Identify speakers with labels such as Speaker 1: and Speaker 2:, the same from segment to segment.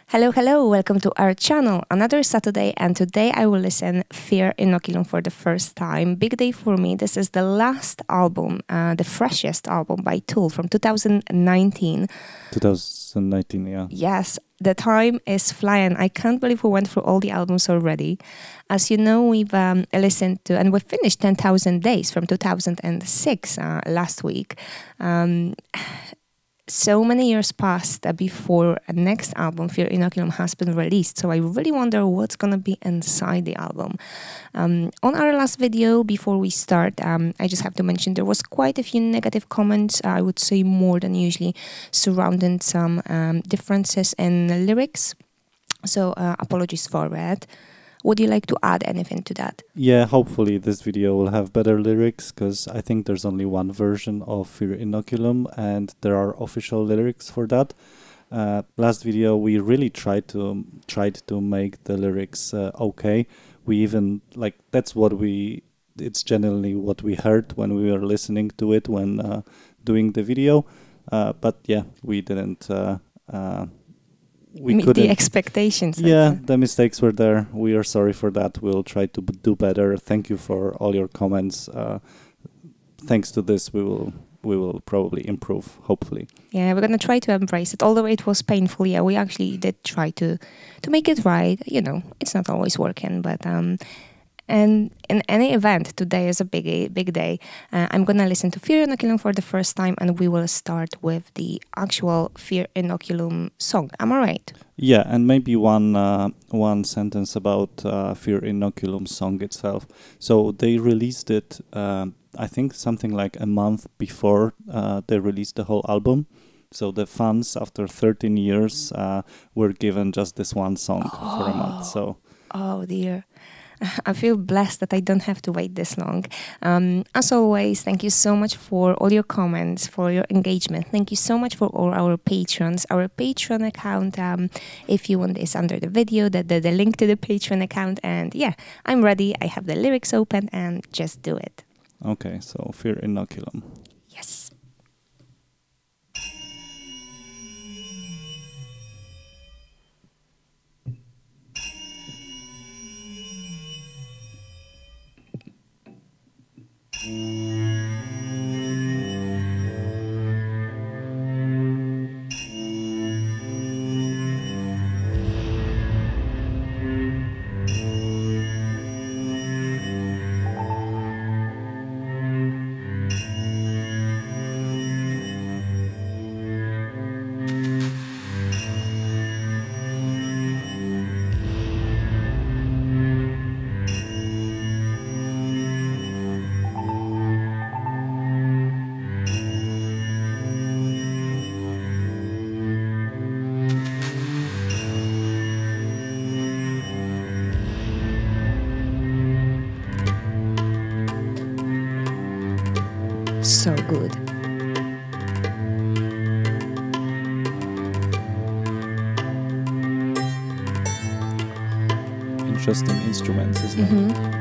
Speaker 1: Hello, hello, welcome to our channel. Another Saturday, and today I will listen Fear Inoculum for the first time. Big day for me. This is the last album, the freshest album by Tool from 2019.
Speaker 2: 2019, yeah.
Speaker 1: Yes, the time is flying. I can't believe we went through all the albums already. As you know, we've listened to, and we finished 10,000 Days from 2006 last week. So many years passed before a next album, Fear Inoculum, has been released. So I really wonder what's going to be inside the album. On our last video, before we start, I just have to mention there was quite a few negative comments, I would say more than usually, surrounding some differences in lyrics. So apologies for that. Would you like to add anything to that?
Speaker 2: Yeah, hopefully this video will have better lyrics, because I think there's only one version of Fear Inoculum and there are official lyrics for that. Last video we really tried to make the lyrics okay. We even, like, it's generally what we heard when we were listening to it when doing the video. But yeah, we didn't...
Speaker 1: meet the expectations.
Speaker 2: Yeah, the mistakes were there. We are sorry for that. We'll try to do better. Thank you for all your comments. Thanks to this, we will probably improve, hopefully.
Speaker 1: Yeah, we're gonna try to embrace it. Although it was painful, yeah, we actually did try to make it right. You know, it's not always working, but and in any event, today is a big day. I'm gonna listen to Fear Inoculum for the first time, and we will start with the actual Fear Inoculum song. Am I right?
Speaker 2: Yeah, and maybe one sentence about Fear Inoculum song itself. So they released it, I think something like a month before they released the whole album. So the fans, after 13 years, were given just this one song for a month. So.
Speaker 1: Oh dear. I feel blessed that I don't have to wait this long. As always, thank you so much for all your comments, for your engagement. Thank you so much for all our patrons. Our Patreon account, if you want, is under the video, the link to the Patreon account. And yeah, I'm ready. I have the lyrics open and just do it.
Speaker 2: Okay, so Fear Inoculum.
Speaker 1: Yes. So good.
Speaker 2: Interesting instruments, isn't it?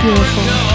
Speaker 1: beautiful.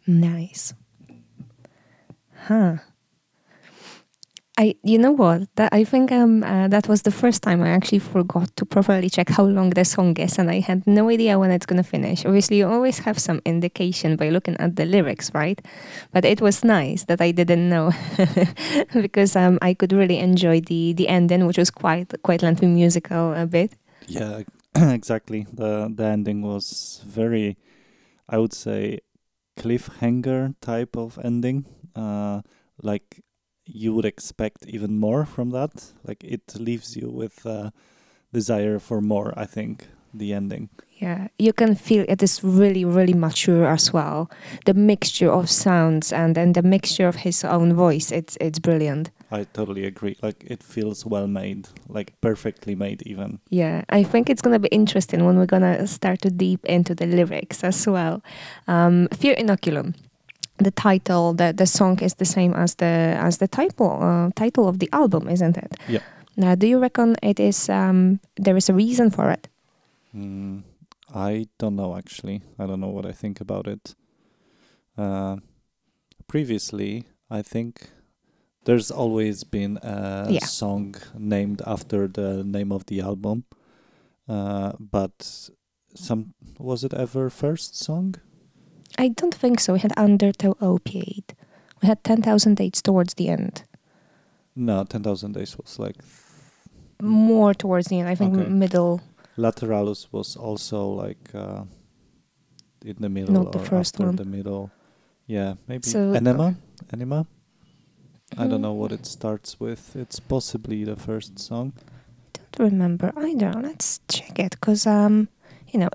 Speaker 1: Nice. Huh. You know what? I think that was the first time I actually forgot to properly check how long the song is, and I had no idea when it's gonna finish. Obviously, you always have some indication by looking at the lyrics, right? But it was nice that I didn't know because I could really enjoy the ending, which was quite lengthy musical a bit.
Speaker 2: Yeah, exactly. The ending was very, I would say, cliffhanger type of ending. Like you would expect even more from that. Like it leaves you with desire for more. I think the ending.
Speaker 1: Yeah, you can feel it is really, really mature as well. The mixture of sounds and then the mixture of his own voice, it's brilliant.
Speaker 2: I totally agree. Like it feels well made, like perfectly made even.
Speaker 1: Yeah, I think it's gonna be interesting when we're gonna start to deep into the lyrics as well. Fear Inoculum. The title, the song is the same as the title of the album, isn't it?
Speaker 2: Yeah.
Speaker 1: Now, do you reckon it is there is a reason for it?
Speaker 2: I don't know actually. I don't know what I think about it. Uh, Previously, I think there's always been a
Speaker 1: Yeah.
Speaker 2: song named after the name of the album. But was it ever first song?
Speaker 1: I don't think so. We had Undertow Opiate. We had 10,000 Dates towards the end.
Speaker 2: No, 10,000 Days was like
Speaker 1: More towards the end, I think
Speaker 2: Okay.
Speaker 1: middle.
Speaker 2: Lateralus was also like in the middle
Speaker 1: Not the
Speaker 2: or
Speaker 1: first
Speaker 2: after
Speaker 1: one.
Speaker 2: the middle. Yeah, maybe
Speaker 1: So,
Speaker 2: Enema. I don't know what it starts with. It's possibly the first song.
Speaker 1: Don't remember either. Let's check it because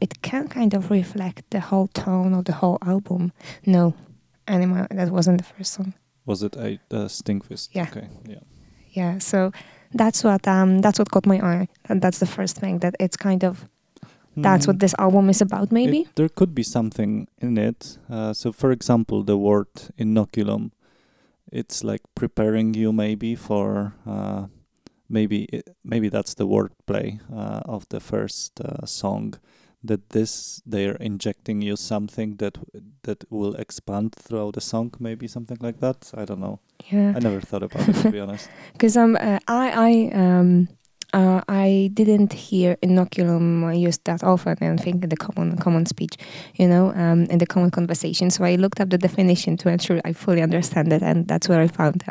Speaker 1: it can kind of reflect the whole tone of the whole album. No, Anima, that wasn't the first song.
Speaker 2: Was it a Stinkfist?
Speaker 1: Yeah.
Speaker 2: Okay, yeah.
Speaker 1: Yeah, so that's what caught my eye, and that's the first thing that it's kind of that's what this album is about. Maybe
Speaker 2: There could be something in it. So, for example, the word inoculum, it's like preparing you maybe for maybe that's the wordplay of the first song. That they're injecting you something that will expand throughout the song, maybe something like that. I don't know.
Speaker 1: yeah.
Speaker 2: I never thought about it, to be honest.
Speaker 1: Because I didn't hear inoculum used that often, and think in the common speech, in the common conversation. So I looked up the definition to ensure I fully understand it, and that's where I found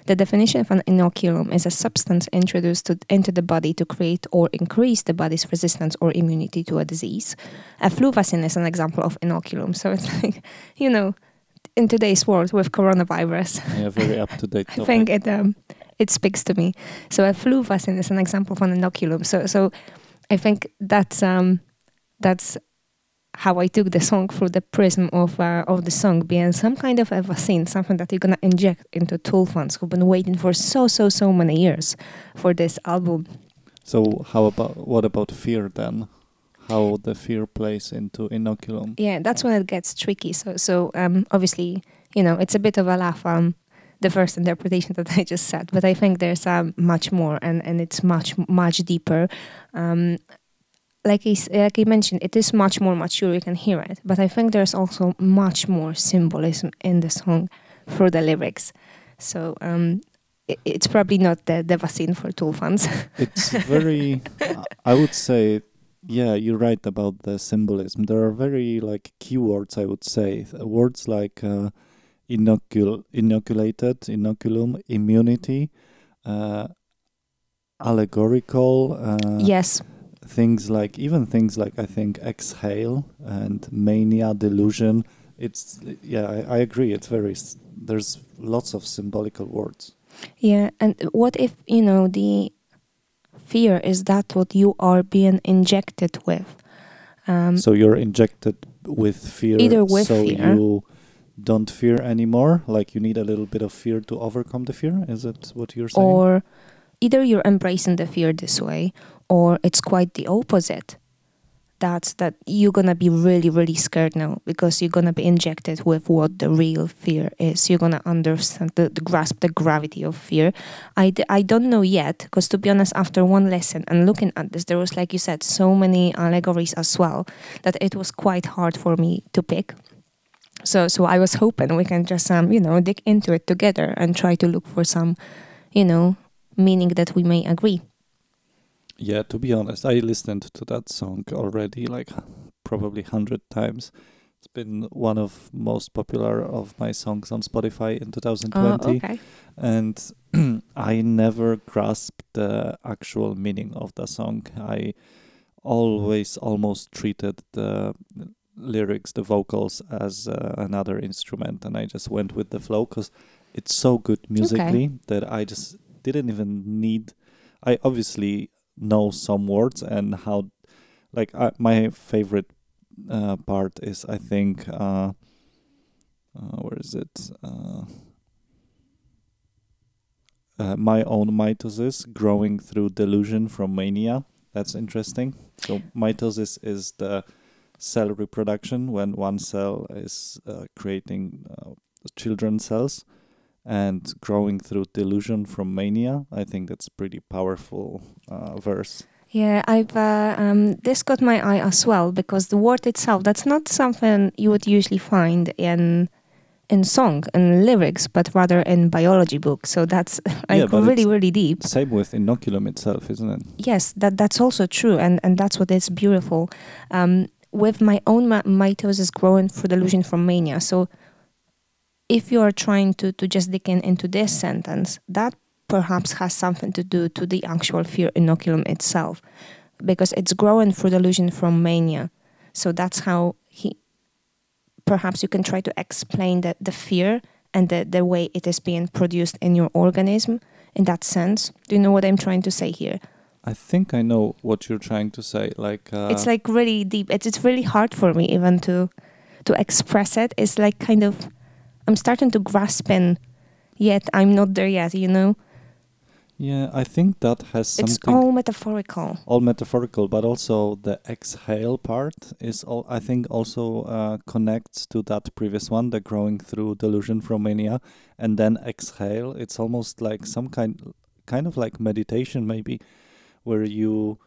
Speaker 1: the definition of an inoculum is a substance introduced into the body to create or increase the body's resistance or immunity to a disease. A flu vaccine is an example of inoculum. So it's like, in today's world with coronavirus.
Speaker 2: Yeah, very up to date.
Speaker 1: I think it speaks to me. So a flu vaccine is an example of an inoculum. So I think that's how I took the song through the prism of the song being some kind of a vaccine, something that you're gonna inject into Tool fans who've been waiting for so many years for this album.
Speaker 2: So what about fear then? How the fear plays into inoculum?
Speaker 1: Yeah, that's when it gets tricky. So obviously, it's a bit of a laugh. The first interpretation that I just said, but I think there's much more, and it's much deeper. Like I mentioned, it is much more mature. You can hear it, but I think there's also much more symbolism in the song through the lyrics. So it's probably not the vaccine for Tool fans.
Speaker 2: It's very, I would say, yeah, you're right about the symbolism. There are very like keywords, I would say. Words like inoculated, inoculum, immunity, allegorical.
Speaker 1: Yes.
Speaker 2: Things like I think exhale and mania, delusion. I agree. It's there's lots of symbolical words.
Speaker 1: Yeah, and what if the fear is that what you are being injected with?
Speaker 2: So you're injected with fear,
Speaker 1: Either with
Speaker 2: so
Speaker 1: fear.
Speaker 2: you don't fear anymore. Like you need a little bit of fear to overcome the fear. Is it what you're saying?
Speaker 1: Or either you're embracing the fear this way, or it's quite the opposite. That you're gonna be really, really scared now because you're gonna be injected with what the real fear is. You're gonna understand the grasp the gravity of fear. I don't know yet, because to be honest, after one lesson and looking at this, there was, like you said, so many allegories as well that it was quite hard for me to pick. So I was hoping we can just dig into it together and try to look for some meaning that we may agree.
Speaker 2: Yeah, to be honest, I listened to that song already like probably 100 times. It's been one of most popular of my songs on Spotify in 2020,
Speaker 1: Okay.
Speaker 2: and I never grasped the actual meaning of the song. I always almost treated the lyrics, the vocals, as another instrument, and I just went with the flow because it's so good musically that I just didn't even need. I obviously know some words and how, like, my favorite part is, I think, where is it? My own mitosis growing through delusion from mania. That's interesting. So mitosis is the cell reproduction when one cell is creating children cells, and growing through delusion from mania. I think that's pretty powerful verse.
Speaker 1: Yeah, I've this caught my eye as well because the word itself, that's not something you would usually find in song and lyrics, but rather in biology books. So that's like
Speaker 2: but
Speaker 1: really,
Speaker 2: it's
Speaker 1: really deep.
Speaker 2: same with Inoculum itself, isn't it?
Speaker 1: Yes, that's also true, and that's what is beautiful. With my own mitosis growing through delusion from mania. So if you are trying to just dig into this sentence, that perhaps has something to do to the actual fear inoculum itself, because it's growing through delusion from mania. So that's how perhaps you can try to explain the fear and the way it is being produced in your organism in that sense. Do you know what I'm trying to say here?
Speaker 2: I think I know what you're trying to say. Like
Speaker 1: It's like really deep. It's really hard for me even to express it. It's like kind of I'm starting to grasp in, yet I'm not there yet.
Speaker 2: Yeah, I think that has something.
Speaker 1: It's all metaphorical.
Speaker 2: All metaphorical, but also the exhale part is all. I think also connects to that previous one, the growing through delusion from mania, and then exhale. It's almost like some kind of like meditation, maybe, where you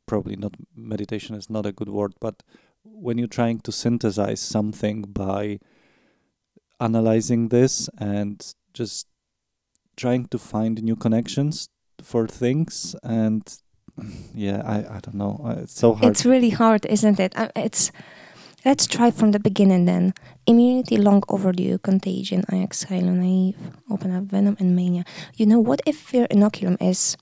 Speaker 2: probably not meditation is not a good word, but when you're trying to synthesize something by analyzing this and just trying to find new connections for things, and yeah, I don't know, it's so hard.
Speaker 1: It's really hard, isn't it? Let's try from the beginning then. Immunity, long overdue, contagion, I exhale, naive, open up, venom, and mania. What if fear inoculum is,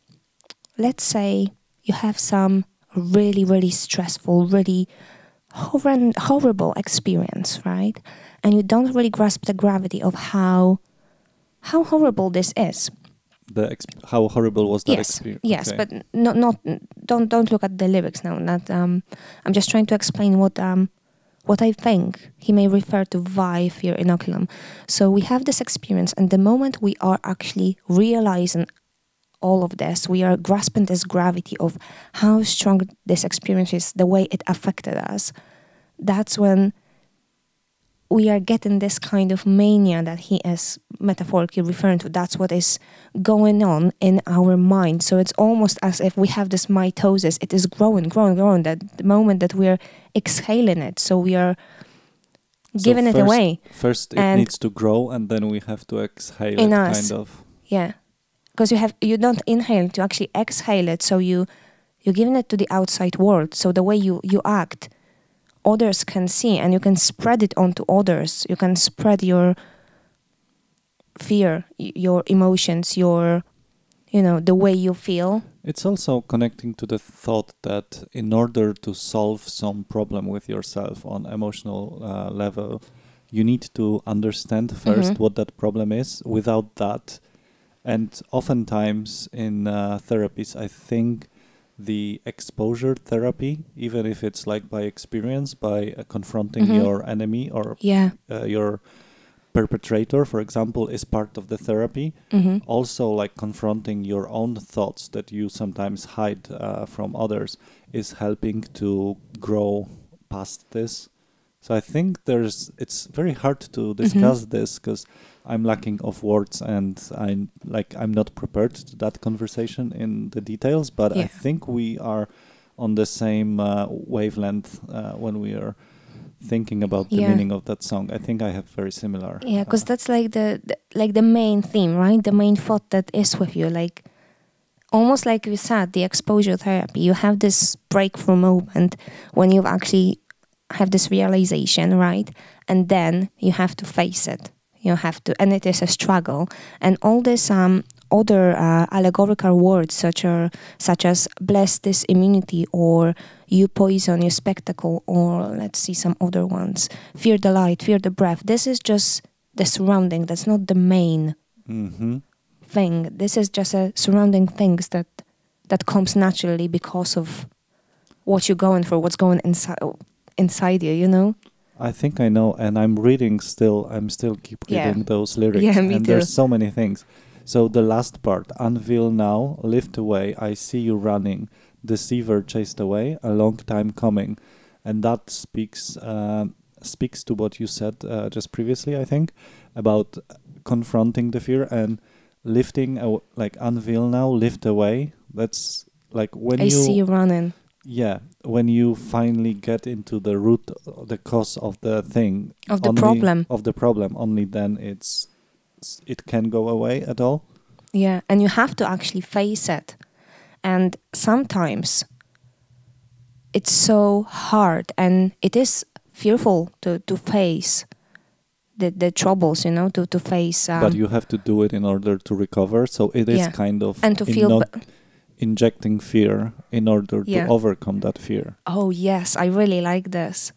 Speaker 1: let's say you have some really, really stressful, really horrible experience, right? And you don't really grasp the gravity of how horrible this is.
Speaker 2: How horrible was that experience?
Speaker 1: Yes, okay. But not don't look at the lyrics now. Not I'm just trying to explain what I think he may refer to via fear inoculum. So we have this experience, and the moment we are actually realizing all of this, we are grasping this gravity of how strong this experience is, the way it affected us. That's when we are getting this kind of mania that he is metaphorically referring to. That's what is going on in our mind. So it's almost as if we have this mitosis. It is growing. That the moment that we are exhaling it, so we are giving it away.
Speaker 2: First, it needs to grow, and then we have to exhale it, kind of.
Speaker 1: Yeah, because you don't inhale to actually exhale it. So you're giving it to the outside world. So the way you act, others can see, and you can spread it onto others. You can spread your fear, your emotions, the way you feel.
Speaker 2: It's also connecting to the thought that in order to solve some problem with yourself on emotional level, you need to understand first what that problem is. Without that, and oftentimes in therapies, I think the exposure therapy, even if it's like by experience, by confronting your enemy or your perpetrator, for example, is part of the therapy. Also, like confronting your own thoughts that you sometimes hide from others is helping to grow past this. So I think it's very hard to discuss this because I'm lacking of words, and I'm not prepared to that conversation in the details, but I think we are on the same wavelength when we are thinking about the
Speaker 1: Yeah.
Speaker 2: meaning of that song. I think I have very similar.
Speaker 1: Yeah, because that's like the main theme, right? The main thought that is with you, like almost like you said, the exposure therapy. You have this breakthrough moment when you actually have this realization, right? And then you have to face it. You have to, and it is a struggle. And all this other allegorical words, such as bless this immunity, or you poison your spectacle, or let's see some other ones. Fear the light, fear the breath. This is just the surrounding. That's not the main thing. This is just a surrounding things that comes naturally because of what you're going through, what's going inside you, you know?
Speaker 2: I think I know, and I'm still keep
Speaker 1: Yeah.
Speaker 2: reading those lyrics,
Speaker 1: Yeah, me
Speaker 2: and
Speaker 1: too.
Speaker 2: there's so many things. So the last part, unveil now, lift away, I see you running, deceiver chased away, a long time coming. And that speaks to what you said just previously, I think, about confronting the fear and lifting, like unveil now, lift away. That's like when
Speaker 1: I see you running.
Speaker 2: yeah, when you finally get into the root, the cause of the thing,
Speaker 1: Of the problem.
Speaker 2: only then it can go away at all.
Speaker 1: Yeah, and you have to actually face it. And sometimes it's so hard and it is fearful to face the troubles, you know, to face...
Speaker 2: But you have to do it in order to recover. So it is
Speaker 1: Yeah.
Speaker 2: kind of
Speaker 1: and to feel...
Speaker 2: injecting fear in order
Speaker 1: Yeah.
Speaker 2: to overcome that fear.
Speaker 1: Oh, yes, I really like this.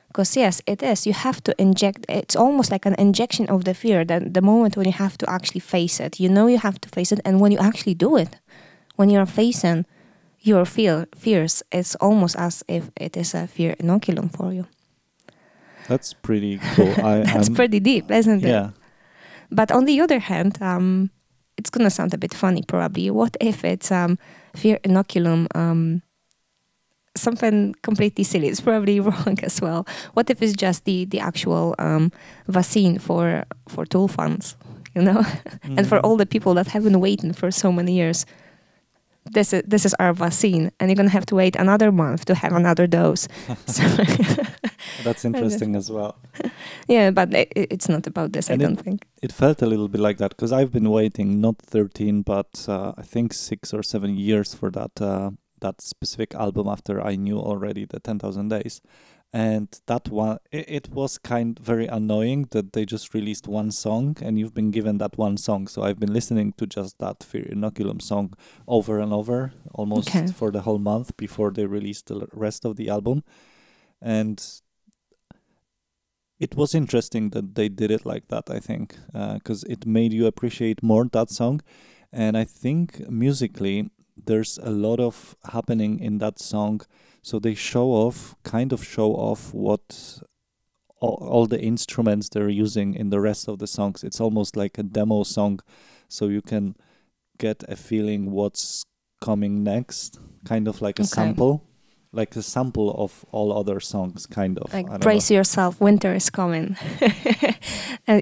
Speaker 1: Because, yes, it is. You have to inject... It's almost like an injection of the fear, that the moment when you have to actually face it. You know you have to face it, and when you actually do it, when you're facing your fears, it's almost as if it is a fear inoculum for you.
Speaker 2: That's pretty cool.
Speaker 1: That's pretty deep, isn't it?
Speaker 2: Yeah.
Speaker 1: But on the other hand, it's going to sound a bit funny probably. What if it's fear inoculum, something completely silly? It's probably wrong as well. What if it's just the actual vaccine for tool farms, you know? And for all the people that have been waiting for so many years. This is our vaccine, and you're going to have to wait another month to have another dose. So
Speaker 2: That's interesting as well.
Speaker 1: yeah, but it's not about this,
Speaker 2: And
Speaker 1: I don't think.
Speaker 2: It felt a little bit like that because I've been waiting not 13 but I think 6 or 7 years for that specific album after I knew already the 10,000 Days. And that one, it was very annoying that they just released one song and you've been given that one song. So I've been listening to just that Fear Inoculum song over and over almost for the whole month before they released the rest of the album. And it was interesting that they did it like that, I think, because it made you appreciate more that song. And I think musically, there's a lot of happening in that song. So they show off what all the instruments they're using in the rest of the songs. It's almost like a demo song, so you can get a feeling what's coming next, kind of like a sample. Like a sample of all other songs, kind of.
Speaker 1: Like, brace yourself, winter is coming.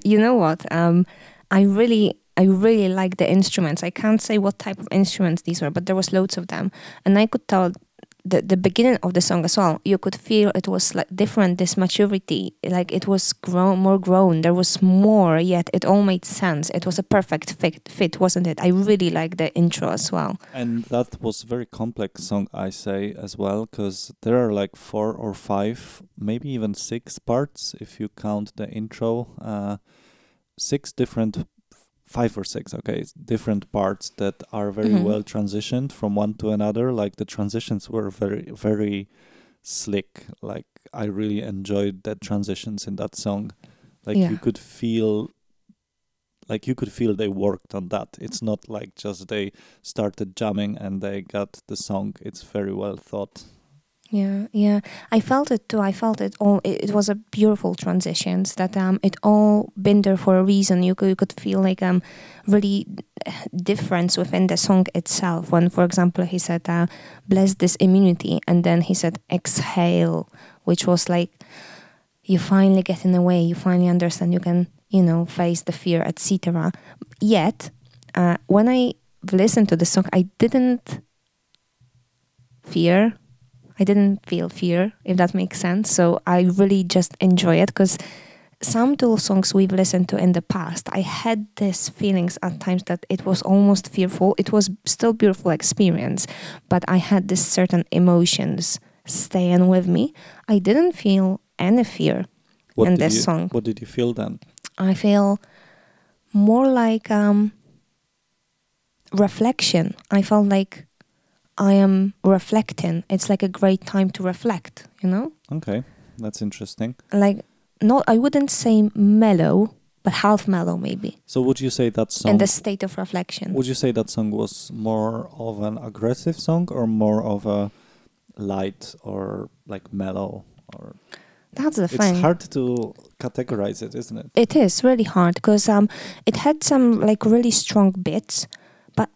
Speaker 1: You know what? I really like the instruments. I can't say what type of instruments these were, but there was loads of them. And I could tell the beginning of the song as well, you could feel it was like different, this maturity, like it was more grown, there was more, yet it all made sense. It was a perfect fit, wasn't it? I really like the intro as well.
Speaker 2: And that was a very complex song, I say, as well, because there are like 4 or 5, maybe even 6 parts, if you count the intro, 5 or 6, okay, different parts that are very well transitioned from one to another. Like the transitions were very, very slick. Like I really enjoyed the transitions in that song. Like you could feel they worked on that. It's not like just they started jamming and they got the song. It's very well thought.
Speaker 1: Yeah. I felt it too. I felt it all. It was a beautiful transitions that it all been there for a reason. You could feel like really difference within the song itself. When, for example, he said bless this immunity, and then he said exhale, which was like you finally get in the way. You finally understand. You can face the fear, etc. Yet when I listened to the song, I didn't fear. I didn't feel fear, if that makes sense. So I really just enjoy it because some Tool songs we've listened to in the past, I had these feelings at times that it was almost fearful. It was still beautiful experience, but I had this certain emotions staying with me. I didn't feel any fear in this song.
Speaker 2: What did you feel then?
Speaker 1: I feel more like reflection. I felt like I am reflecting. It's like a great time to reflect, you know?
Speaker 2: Okay, that's interesting.
Speaker 1: Like, not, I wouldn't say mellow, but half mellow maybe.
Speaker 2: So would you say that song...
Speaker 1: In the state of reflection.
Speaker 2: Would you say that song was more of an aggressive song or more of a light or like mellow? Or
Speaker 1: that's the thing.
Speaker 2: It's hard to categorize it, isn't it?
Speaker 1: It is really hard because it had some like really strong bits, but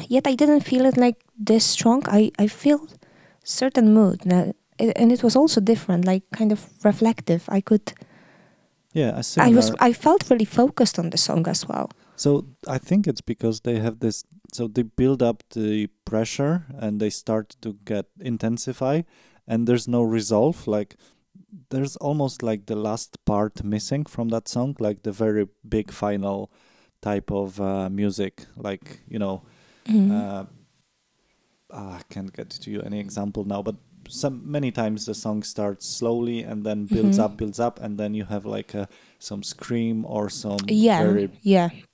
Speaker 1: yet I didn't feel it like this strong. I feel certain mood, and it was also different, like kind of reflective. I could.
Speaker 2: Yeah,
Speaker 1: I felt really focused on the song as well.
Speaker 2: So I think it's because they have this. So they build up the pressure and they start to get intensify, and there's no resolve. Like there's almost like the last part missing from that song, like the very big final type of music, like I can't get to you any example now, but many times the song starts slowly and then builds up, and then you have like some scream or some
Speaker 1: it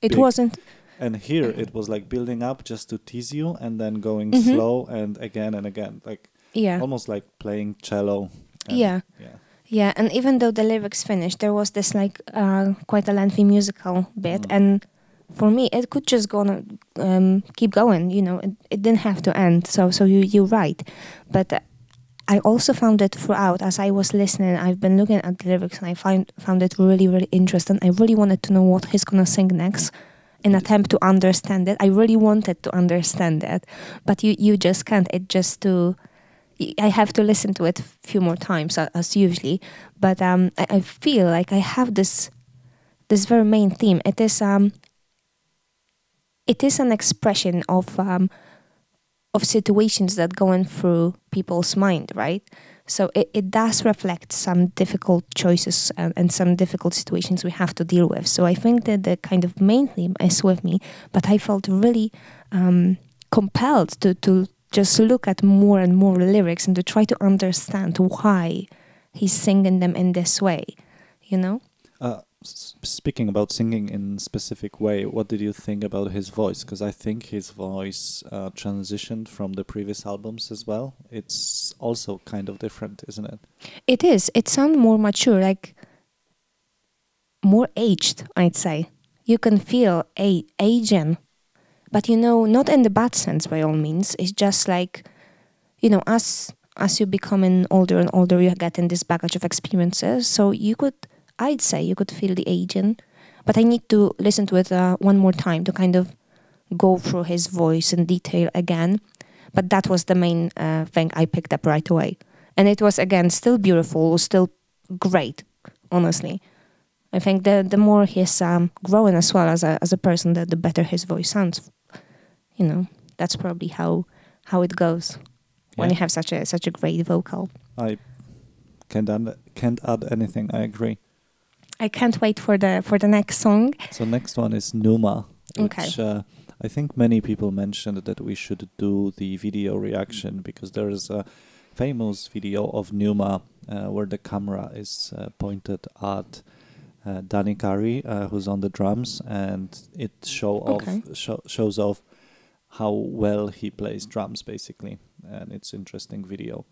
Speaker 2: big,
Speaker 1: wasn't.
Speaker 2: And here it was like building up just to tease you, and then going slow and again, like almost like playing cello.
Speaker 1: Yeah, and even though the lyrics finished, there was this like quite a lengthy musical bit, and for me, it could just go on, keep going. You know, it didn't have to end. So you're right, but I also found it throughout as I was listening. I've been looking at the lyrics, and I found it really, really interesting. I really wanted to know what he's gonna sing next, in attempt to understand it. I really wanted to understand it, but you just can't. It just too. I have to listen to it a few more times as usually, but I feel like I have this very main theme. It is an expression of situations that going through people's mind, right? So it does reflect some difficult choices and some difficult situations we have to deal with. So I think that the kind of main theme is with me, but I felt really compelled to just look at more and more lyrics and to try to understand why he's singing them in this way, you know?
Speaker 2: Speaking about singing in specific way, what did you think about his voice? Because I think his voice transitioned from the previous albums as well. It's also kind of different, isn't it?
Speaker 1: It is. It sounds more mature, like more aged, I'd say. You can feel aging. But, not in the bad sense, by all means. It's just like, as you're becoming older and older, you're getting this baggage of experiences. So I'd say you could feel the aging. But I need to listen to it one more time to kind of go through his voice in detail again. But that was the main thing I picked up right away. And it was, again, still beautiful, still great, honestly. I think the more he's growing as well as a person, the better his voice sounds. That's probably how it goes when you have such a great vocal.
Speaker 2: I can't add anything. I agree.
Speaker 1: I can't wait for the next song.
Speaker 2: So next one is Numa, which I think many people mentioned that we should do the video reaction because there is a famous video of Numa where the camera is pointed at Danny Carey, who's on the drums, and it shows off how well he plays drums, basically, and it's interesting video.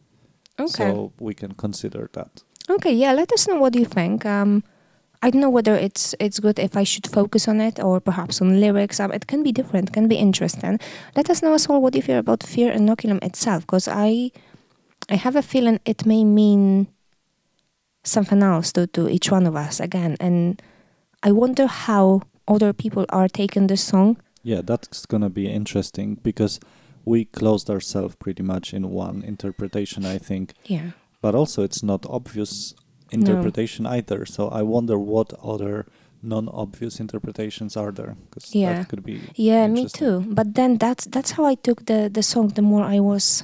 Speaker 2: Okay. So we can consider that.
Speaker 1: Okay, yeah, let us know what you think. I don't know whether it's good if I should focus on it or perhaps on lyrics. It can be different, can be interesting. Let us know as well what you feel about Fear Inoculum itself, because I have a feeling it may mean something else to each one of us again, and I wonder how other people are taking this song.
Speaker 2: Yeah, that's gonna be interesting because we closed ourselves pretty much in one interpretation, I think.
Speaker 1: Yeah.
Speaker 2: But also it's not obvious interpretation either. So I wonder what other non-obvious interpretations are there, because that could be
Speaker 1: me too. But then that's how I took the song. The more I was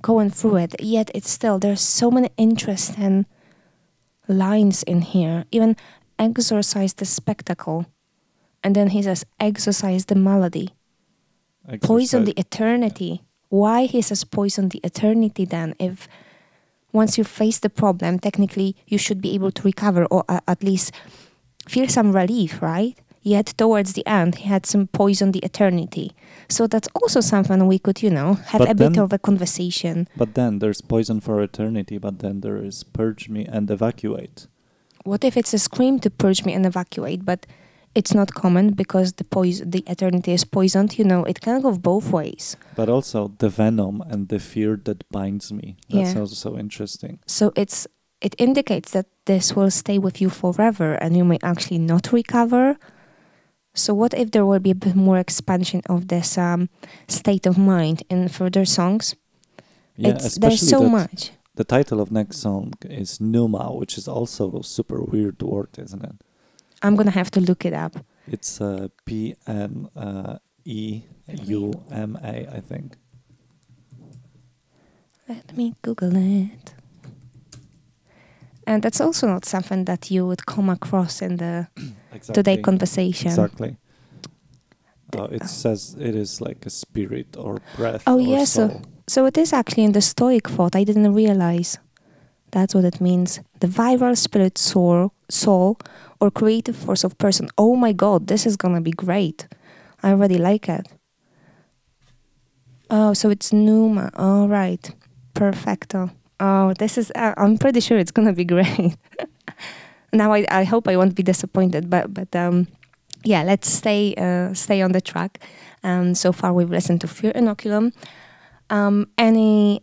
Speaker 1: going through it, yet it's still, there's so many interesting lines in here. Even exorcise the spectacle. And then he says, exorcise the melody. Poison the eternity. Why he says poison the eternity then? If once you face the problem, technically you should be able to recover or at least feel some relief, right? Yet towards the end, he had some poison the eternity. So that's also something we could, have a bit of a conversation.
Speaker 2: But then there's poison for eternity, but then there is purge me and evacuate.
Speaker 1: What if it's a scream to purge me and evacuate, but it's not common because the eternity is poisoned, it can go both ways.
Speaker 2: But also the venom and the fear that binds me. That's also so interesting.
Speaker 1: So it indicates that this will stay with you forever and you may actually not recover. So what if there will be a bit more expansion of this state of mind in further songs?
Speaker 2: Yeah,
Speaker 1: there's so much.
Speaker 2: The title of next song is Numa, which is also a super weird word, isn't it?
Speaker 1: I'm going to have to look it up.
Speaker 2: It's Pneuma, I think.
Speaker 1: Let me Google it. And that's also not something that you would come across in the today conversation.
Speaker 2: Exactly. It says it is like a spirit or breath.
Speaker 1: Oh,
Speaker 2: or
Speaker 1: yeah.
Speaker 2: soul.
Speaker 1: So it is actually in the Stoic thought. I didn't realize. That's what it means. The viral spirit, soul, or creative force of person. Oh my God, this is gonna be great. I already like it. Oh, so it's Numa. All right. Perfecto. Oh, this is, I'm pretty sure it's gonna be great. Now I hope I won't be disappointed, but yeah, let's stay on the track. So far we've listened to Fear Inoculum. Any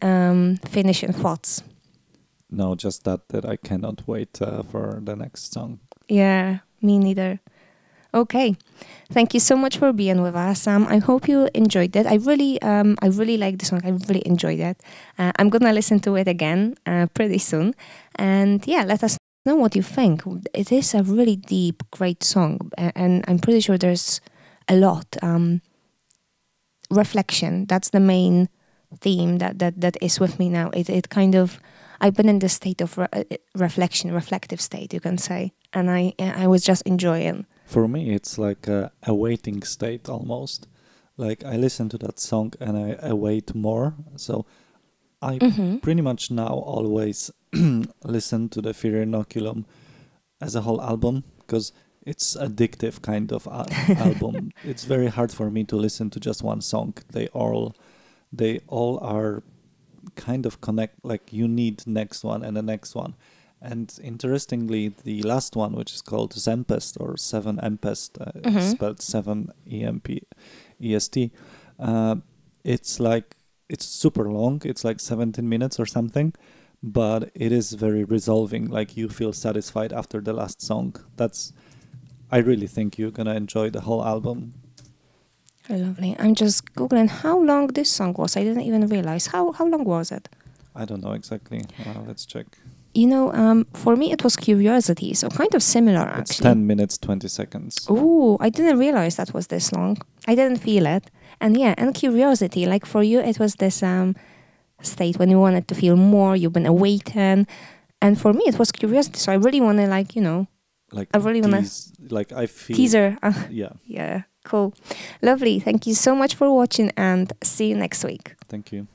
Speaker 1: finishing thoughts?
Speaker 2: No, just that I cannot wait for the next song.
Speaker 1: Yeah, me neither. Okay, thank you so much for being with us. I hope you enjoyed it. I really like the song. I really enjoyed it. I'm gonna listen to it again pretty soon. And yeah, let us know what you think. It is a really deep, great song, and I'm pretty sure there's a lot reflection. That's the main theme that is with me now. It kind of, I've been in this state of reflective state, you can say, and I was just enjoying.
Speaker 2: For me, it's like a waiting state almost. Like I listen to that song and I await more. So I pretty much now always listen to the Fear Inoculum as a whole album because it's addictive kind of album. It's very hard for me to listen to just one song. They all are kind of connect, like you need next one and the next one. And interestingly, the last one, which is called Zempest or 7 Empest, spelled 7 EMPEST, it's super long. It's like 17 minutes or something, but it is very resolving. Like you feel satisfied after the last song. I really think you're gonna enjoy the whole album.
Speaker 1: Lovely. I'm just Googling how long this song was. I didn't even realize. How long was it?
Speaker 2: I don't know exactly. Let's check.
Speaker 1: For me it was Curiosity, so kind of similar actually.
Speaker 2: It's 10 minutes, 20 seconds.
Speaker 1: Oh, I didn't realize that was this long. I didn't feel it. And yeah, and Curiosity, like for you it was this state when you wanted to feel more, you've been awaiting. And for me it was Curiosity, so I really want to I really want to...
Speaker 2: I feel...
Speaker 1: Teaser.
Speaker 2: Yeah.
Speaker 1: Yeah, cool. Lovely. Thank you so much for watching and see you next week.
Speaker 2: Thank you.